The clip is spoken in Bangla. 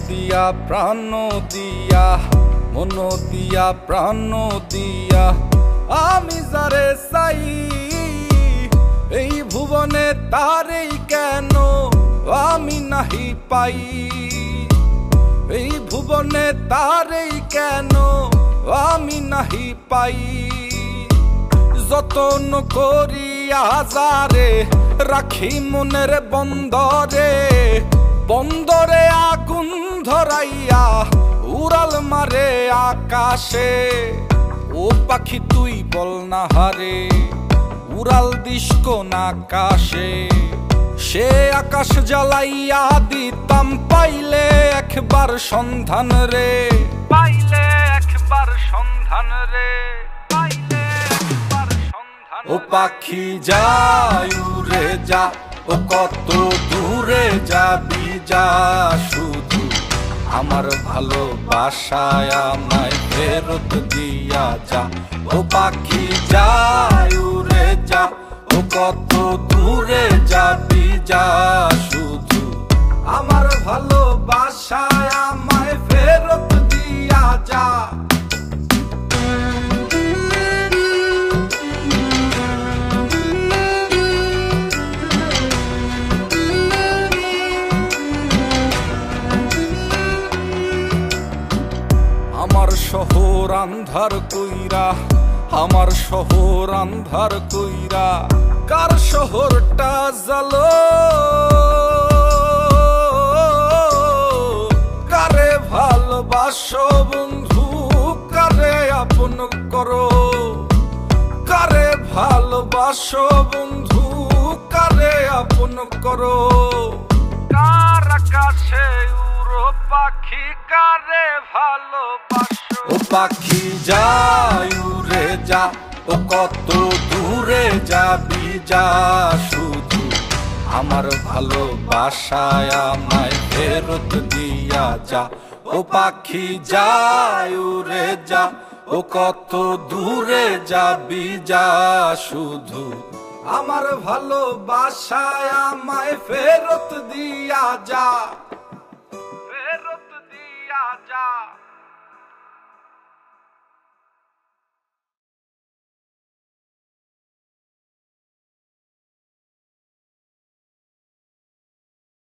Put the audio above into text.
দিয়া প্রাণ দিয়া, মন দিয়া প্রাণ দিয়া আমি যারে চাই, এই ভুবনে তারেই কেন আমি নাহি পাই। এই ভুবনে তারেই কেন আমি নাহি পাই। যতন করিয়া যারে রাখি মনের বন্দরে, বন্দরে আগুন ধরাইয়া উড়াল মারে আকাশে। ও পাখি তুই বল না হারে, উড়াল দিস কোন আকাশে। সে আকাশ জ্বালাইয়া দিতাম পাইলে একবার সন্ধান রে, পাইলে একবার সন্ধান রে, পাইলে একবার সন্ধান। ও পাখি যাই উড়ে যা, ও কত দূরে যাবি যা, শুধু আমার ভালোবাসায় আমায় ফেরত দিয়া যা। ও পাখি যাই উড়ে যা, ও কত দূরে যাবি যা, শুধু আমার ভালোবাসায় আমায় ফেরত দিয়া যা। আমার শহর আন্ধার কইরা, আমার শহর আন্ধার কইরা কার শহরটা জ্বালো। কারে ভালোবাসো বন্ধু, কারে আপন করো। কারে ভালোবাসো বন্ধু, কারে আপন করো। কার আকাশে উড়ো পাখি, কারে ভালোবাসো। ও পাখি যাই উড়ে যা, ও কত দূরে যাবি যা, শুধু আমার ভালোবাসায় আমায় ফেরত দিয়া যা। ও পাখি যাই উড়ে যা, ও কত দূরে যাবি যা, শুধু আমার ভালোবাসায় আমায় ফেরত দিয়া যা।